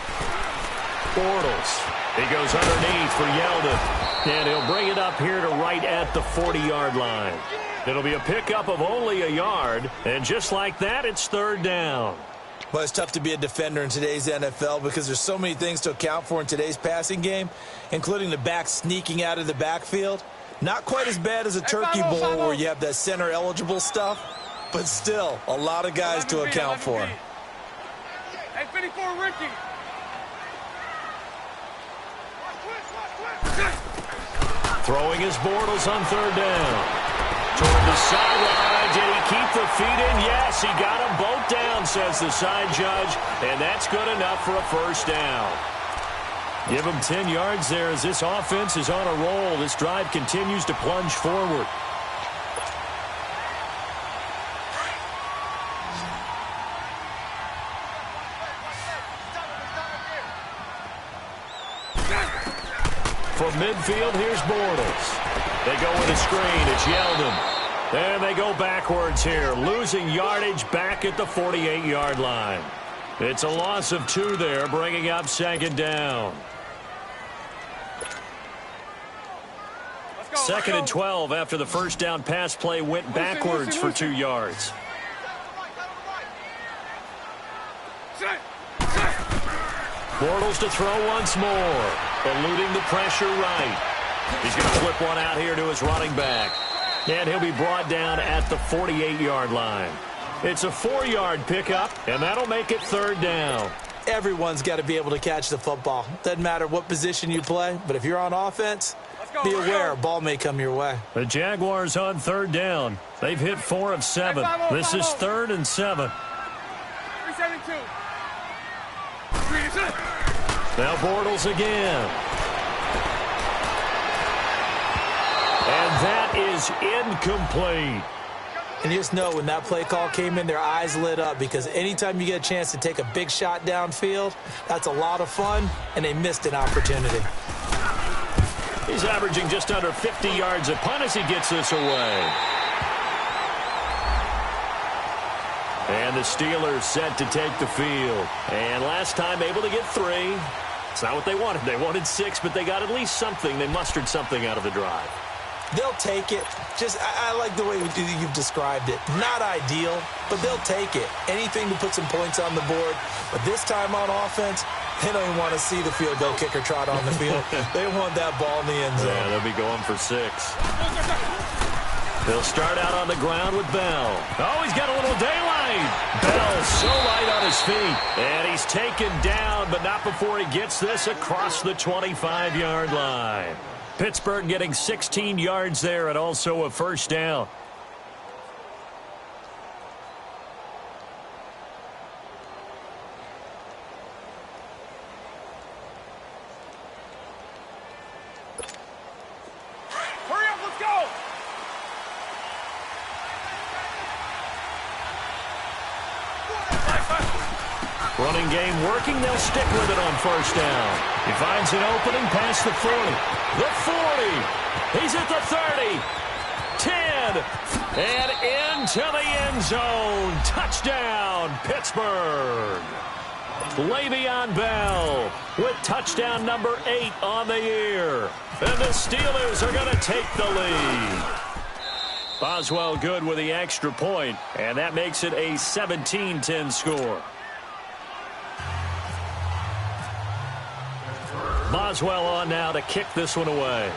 Speaker 1: Bortles. He goes underneath for Yeldon, and he'll bring it up here to right at the 40-yard line. It'll be a pickup of only a yard, and just like that, it's 3rd down.
Speaker 2: Well, it's tough to be a defender in today's NFL because there's so many things to account for in today's passing game, including the back sneaking out of the backfield. Not quite as bad as a turkey bowl where you have that center-eligible stuff, but still a lot of guys to account for.
Speaker 3: Hey, 54, Ricky.
Speaker 1: Throwing his Bortles on 3rd down. Toward the sideline. Did he keep the feet in? Yes, he got them both down, says the side judge, and that's good enough for a 1st down. Give him 10 yards there as this offense is on a roll. This drive continues to plunge forward. From midfield, here's Bortles. They go with a screen. It's Yeldon. And they go backwards here, losing yardage back at the 48-yard line. It's a loss of 2 there, bringing up 2nd down. 2nd and 12 after the 1st down pass play went backwards for 2 yards. Bortles to throw once more, eluding the pressure right. He's going to flip one out here to his running back. And he'll be brought down at the 48-yard line. It's a 4-yard pickup, and that'll make it 3rd down.
Speaker 2: Everyone's got to be able to catch the football. Doesn't matter what position you play, but if you're on offense, be aware a ball may come your way.
Speaker 1: The Jaguars on 3rd down. They've hit 4 of 7. This is 3rd and 7.
Speaker 3: 372.
Speaker 1: Now Bortles again. And that is incomplete.
Speaker 2: And you just know when that play call came in, their eyes lit up because anytime you get a chance to take a big shot downfield, that's a lot of fun, and they missed an opportunity.
Speaker 1: He's averaging just under 50 yards a punt as he gets this away. And the Steelers set to take the field. And last time able to get 3. It's not what they wanted. They wanted 6, but they got at least something. They mustered something out of the drive.
Speaker 2: They'll take it. I like the way you've described it. Not ideal, but they'll take it. Anything to put some points on the board. But this time on offense, they don't even want to see the field goal kicker trot on the field. They want that ball in the end zone.
Speaker 1: Yeah, they'll be going for 6. They'll start out on the ground with Bell. Oh, he's got a little daylight. Bell so light on his feet. And he's taken down, but not before he gets this across the 25-yard line. Pittsburgh getting 16 yards there and also a 1st down.
Speaker 3: Hurry up, let's go!
Speaker 1: Running game working. They'll stick with it on 1st down. He finds an opening past the 40. The 40. He's at the 30. 10. And into the end zone. Touchdown, Pittsburgh. Le'Veon Bell with touchdown number 8 on the year. And the Steelers are going to take the lead. Boswell good with the extra point, and that makes it a 17-10 score. Boswell on now to kick this one away.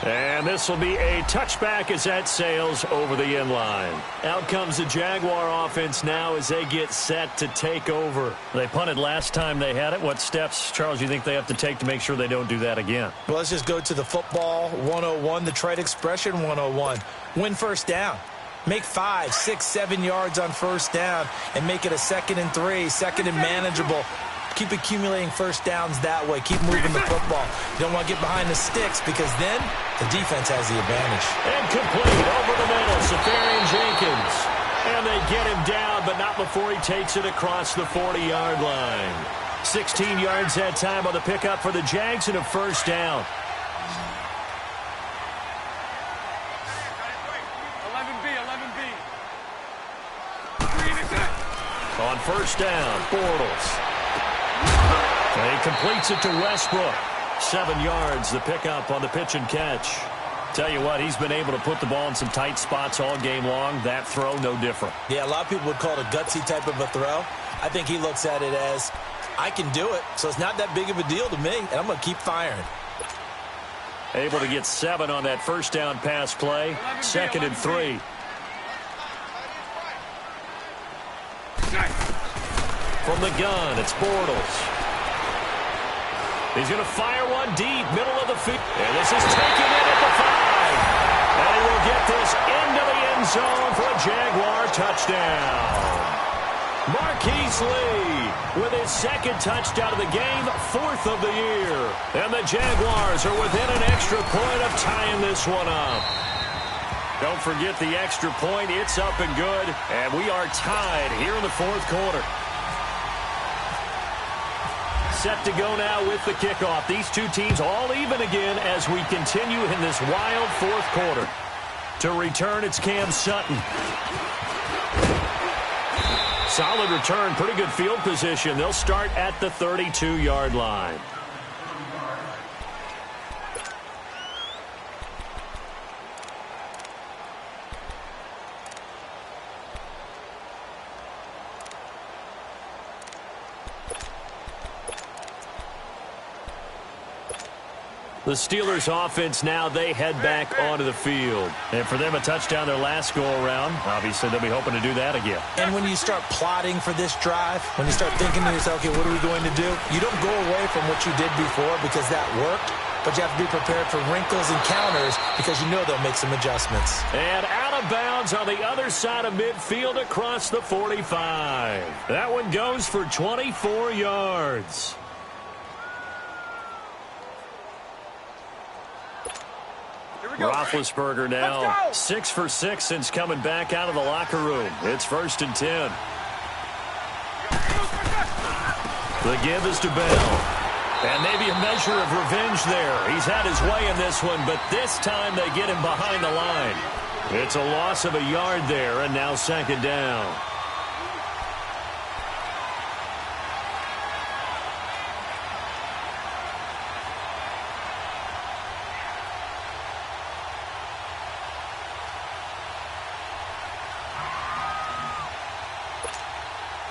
Speaker 1: And this will be a touchback as that sails over the end line. Out comes the Jaguar offense now as they get set to take over. They punted last time they had it. What steps, Charles, do you think they have to take to make sure they don't do that again?
Speaker 2: Well, let's just go to the football 101, the trade expression 101. Win first down. Make 5, 6, 7 yards on first down and make it a 2nd and 3, 2nd and manageable. Keep accumulating first downs that way. Keep moving the football. You don't want to get behind the sticks because then the defense has the advantage.
Speaker 1: And complete over the middle, Safarian Jenkins. And they get him down, but not before he takes it across the 40-yard line. 16 yards that time on the pickup for the Jags and a first down.
Speaker 3: 11B.
Speaker 1: On first down, Bortles. And he completes it to Westbrook. 7 yards, the pickup on the pitch and catch. Tell you what, he's been able to put the ball in some tight spots all game long. That throw, no different.
Speaker 2: Yeah, a lot of people would call it a gutsy type of a throw. I think he looks at it as, I can do it, so it's not that big of a deal to me, and I'm going to keep firing.
Speaker 1: Able to get 7 on that first down pass play. 2nd and 3. From the gun, it's Bortles. He's going to fire one deep, middle of the field. And this is taken in at the 5. And he will get this into the end zone for a Jaguar touchdown. Marquise Lee with his 2nd touchdown of the game, 4th of the year. And the Jaguars are within an extra point of tying this one up. Don't forget the extra point. It's up and good. And we are tied here in the 4th quarter. Set to go now with the kickoff. These two teams all even again as we continue in this wild 4th quarter. To return, it's Cam Sutton. Solid return, pretty good field position. They'll start at the 32-yard line. The Steelers offense now, they head back onto the field. And for them, a touchdown their last go-around. Obviously, they'll be hoping to do that again.
Speaker 2: And when you start plotting for this drive, when you start thinking to yourself, okay, what are we going to do? You don't go away from what you did before because that worked, but you have to be prepared for wrinkles and counters because you know they'll make some adjustments.
Speaker 1: And out of bounds on the other side of midfield across the 45. That one goes for 24 yards. Roethlisberger now 6 for 6 since coming back out of the locker room. It's 1st and 10. The give is to Bell. And maybe a measure of revenge there. He's had his way in this one, but this time they get him behind the line. It's a loss of a yard there, and now 2nd down.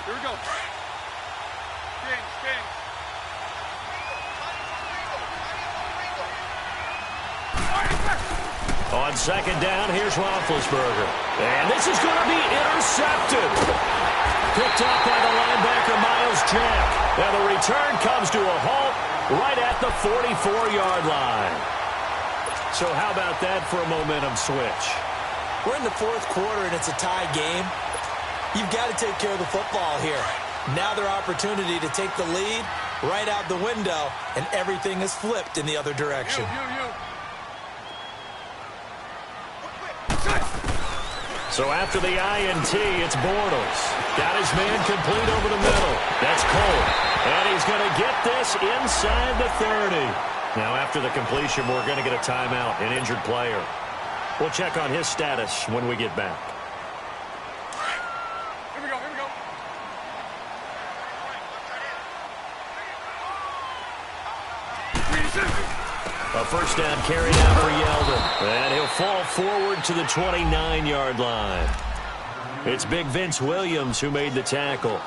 Speaker 3: Here we go. James.
Speaker 1: On 2nd down, here's Roethlisberger. And this is going to be intercepted. Picked up by the linebacker, Myles Jack. Now the return comes to a halt right at the 44-yard line. So how about that for a momentum switch?
Speaker 2: We're in the 4th quarter, and it's a tie game. You've got to take care of the football here. Now their opportunity to take the lead right out the window, and everything is flipped in the other direction.
Speaker 1: So after the INT, it's Bortles. Got his man complete over the middle. That's Cole. And he's going to get this inside the 30. Now after the completion, we're going to get a timeout, an injured player. We'll check on his status when we get back.
Speaker 3: Here we go.
Speaker 1: A first down carry out for Yeldon. And he'll fall forward to the 29-yard line. It's big Vince Williams who made the tackle.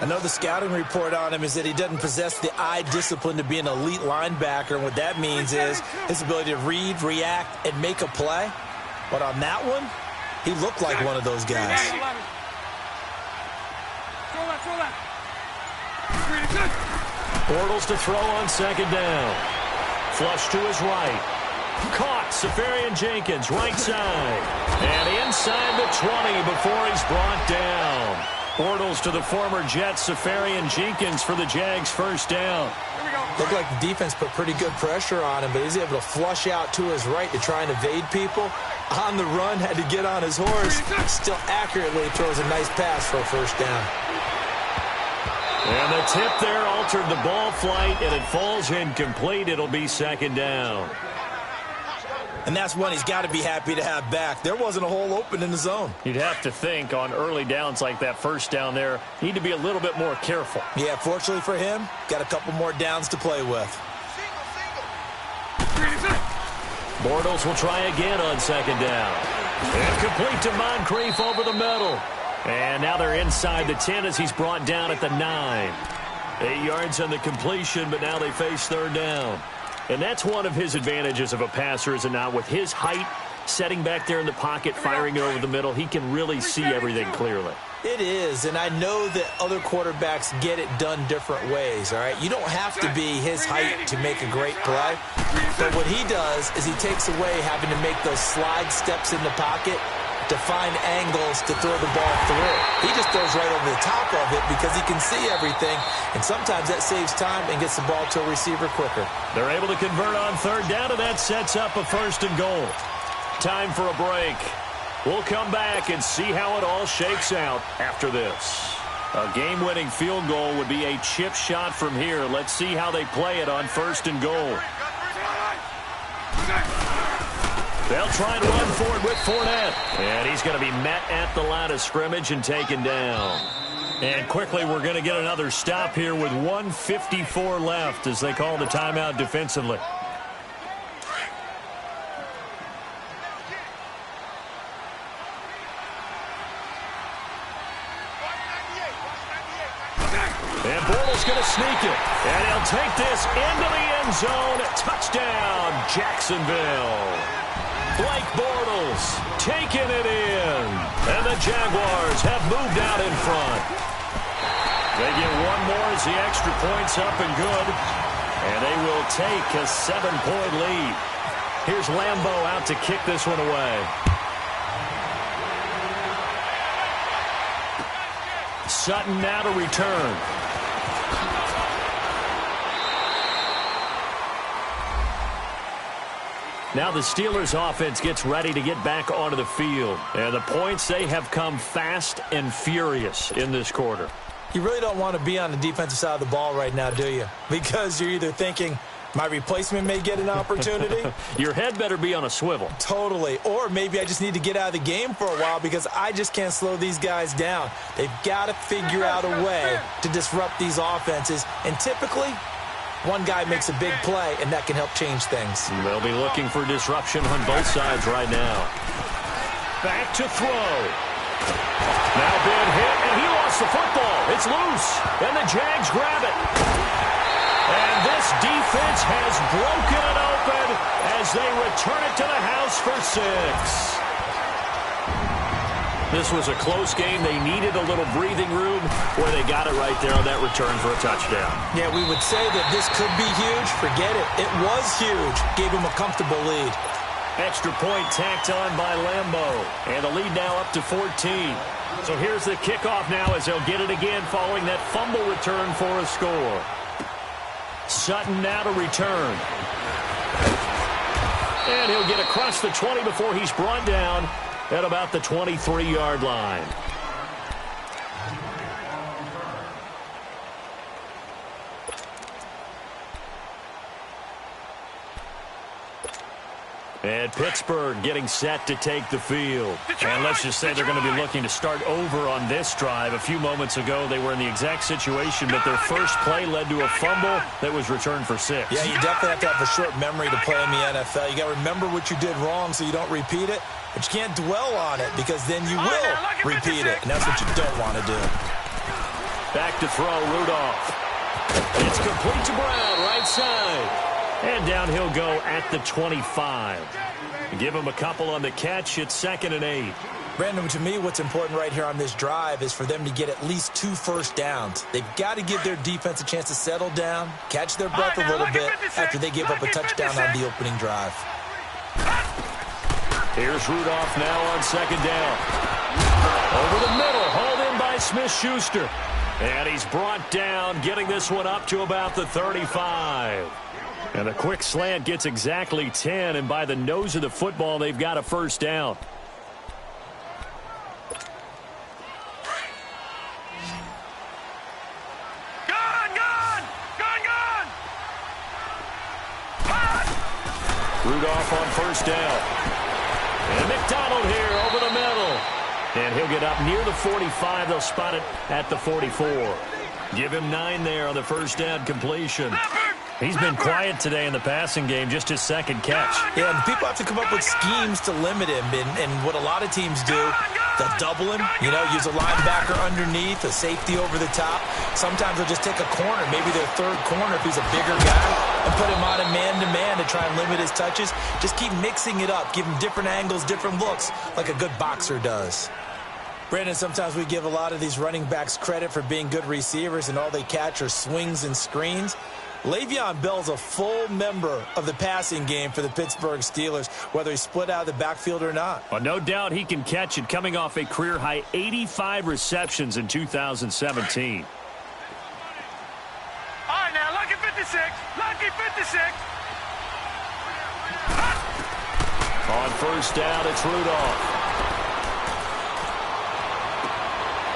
Speaker 2: I know the scouting report on him is that he doesn't possess the eye discipline to be an elite linebacker. And what that means is his ability to read, react, and make a play. But on that one, he looked like one of those guys.
Speaker 1: Bortles to throw on second down. Flush to his right. Caught. Seferian-Jenkins, right side. And inside the 20 before he's brought down. Bortles to the former Jet, Seferian-Jenkins for the Jags' first down.
Speaker 2: Looked like the defense put pretty good pressure on him, but he's able to flush out to his right to try and evade people. On the run, had to get on his horse. Still accurately throws a nice pass for a first down.
Speaker 1: And the tip there altered the ball flight, and it falls incomplete. It'll be second down.
Speaker 2: And that's one he's got to be happy to have back. There wasn't a hole open in the zone.
Speaker 1: You'd have to think on early downs like that first down there, need to be a little bit more careful.
Speaker 2: Yeah, fortunately for him, got a couple more downs to play with.
Speaker 1: Bortles will try again on second down. And complete to Moncrief over the middle. And now they're inside the 10 as he's brought down at the 9. 8 yards on the completion, but now they face third down. And that's one of his advantages of a passer, is it not? With his height, setting back there in the pocket, firing it over the middle, he can really see everything clearly.
Speaker 2: It is, and I know that other quarterbacks get it done different ways, all right? You don't have to be his height to make a great play, but what he does is he takes away having to make those slide steps in the pocket to find angles to throw the ball through. He just throws right over the top of it because he can see everything, and sometimes that saves time and gets the ball to a receiver quicker.
Speaker 1: They're able to convert on third down, and that sets up a first and goal. Time for a break. We'll come back and see how it all shakes out after this. A game-winning field goal would be a chip shot from here. Let's see how they play it on first and goal. They'll try and run for it with Fournette. And he's going to be met at the line of scrimmage and taken down. And quickly, we're going to get another stop here with 1:54 left as they call the timeout defensively. And Bortles going to sneak it. And he'll take this into the end zone. Touchdown, Jacksonville. Blake Bortles taking it in. And the Jaguars have moved out in front. They get one more as the extra point's up and good. And they will take a 7-point lead. Here's Lambo out to kick this one away. Sutton now to return. Now the Steelers offense gets ready to get back onto the field. And the points, they have come fast and furious in this quarter.
Speaker 2: You really don't want to be on the defensive side of the ball right now, do you? Because you're either thinking, my replacement may get an opportunity.
Speaker 1: Your head better be on a swivel.
Speaker 2: Totally. Or maybe I just need to get out of the game for a while because I just can't slow these guys down. They've got to figure out a way to disrupt these offenses. And typically, one guy makes a big play, and that can help change things.
Speaker 1: They'll be looking for disruption on both sides right now. Back to throw. Now being hit, and he lost the football. It's loose, and the Jags grab it. And this defense has broken it open as they return it to the house for 6. This was a close game. They needed a little breathing room where they got it right there on that return for a touchdown.
Speaker 2: Yeah, we would say that this could be huge. Forget it. It was huge. Gave him a comfortable lead.
Speaker 1: Extra point tacked on by Lambo. And the lead now up to 14. So here's the kickoff now as they'll get it again following that fumble return for a score. Sutton now to return. And he'll get across the 20 before he's brought down at about the 23-yard line. And Pittsburgh getting set to take the field. And let's just say they're going to be looking to start over on this drive. A few moments ago, they were in the exact situation that their first play led to a fumble that was returned for 6.
Speaker 2: Yeah, you definitely have to have a short memory to play in the NFL. You got to remember what you did wrong so you don't repeat it. But you can't dwell on it because then you will repeat it. And that's what you don't want to do.
Speaker 1: Back to throw, Rudolph. It's complete to Brown, right side. And down he'll go at the 25. Give him a couple on the catch. It's 2nd and 8.
Speaker 2: Brandon, to me, what's important right here on this drive is for them to get at least 2 first downs. They've got to give their defense a chance to settle down, catch their breath a little bit after they give up a touchdown on the opening drive.
Speaker 1: Here's Rudolph now on 2nd down. Over the middle, hauled in by Smith-Schuster. And he's brought down, getting this one up to about the 35. And a quick slant gets exactly 10, and by the nose of the football, they've got a first down. Rudolph on first down. And McDonald here over the middle. And he'll get up near the 45. They'll spot it at the 44. Give him 9 there on the first down completion. He's been quiet today in the passing game, just his 2nd catch.
Speaker 2: Yeah, and people have to come up with schemes to limit him. And what a lot of teams do, they'll double him, use a linebacker underneath, a safety over the top. Sometimes they'll just take a corner, maybe their 3rd corner if he's a bigger guy, and put him on a man-to-man to try and limit his touches. Just keep mixing it up, give him different angles, different looks, like a good boxer does. Brandon, sometimes we give a lot of these running backs credit for being good receivers, and all they catch are swings and screens. Le'Veon Bell's a full member of the passing game for the Pittsburgh Steelers, whether he's split out of the backfield or not.
Speaker 1: Well, no doubt he can catch it, coming off a career-high 85 receptions in 2017.
Speaker 3: All right, now, lucky 56. Lucky 56.
Speaker 1: On first down, it's Rudolph.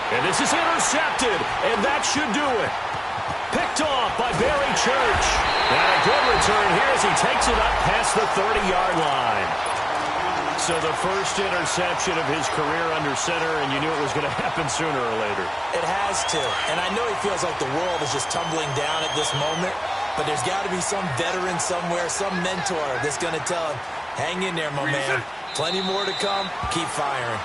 Speaker 1: And this is intercepted, and that should do it. Picked off by Barry Church. And a good return here as he takes it up past the 30-yard line. So the first interception of his career under center, and you knew it was going to happen sooner or later.
Speaker 2: It has to. And I know he feels like the world is just tumbling down at this moment, but there's got to be some veteran somewhere, some mentor that's going to tell him, hang in there, my man. Plenty more to come. Keep firing.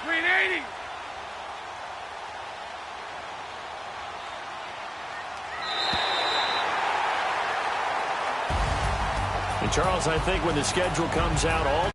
Speaker 3: Green 80.
Speaker 1: And Charles, I think when the schedule comes out, all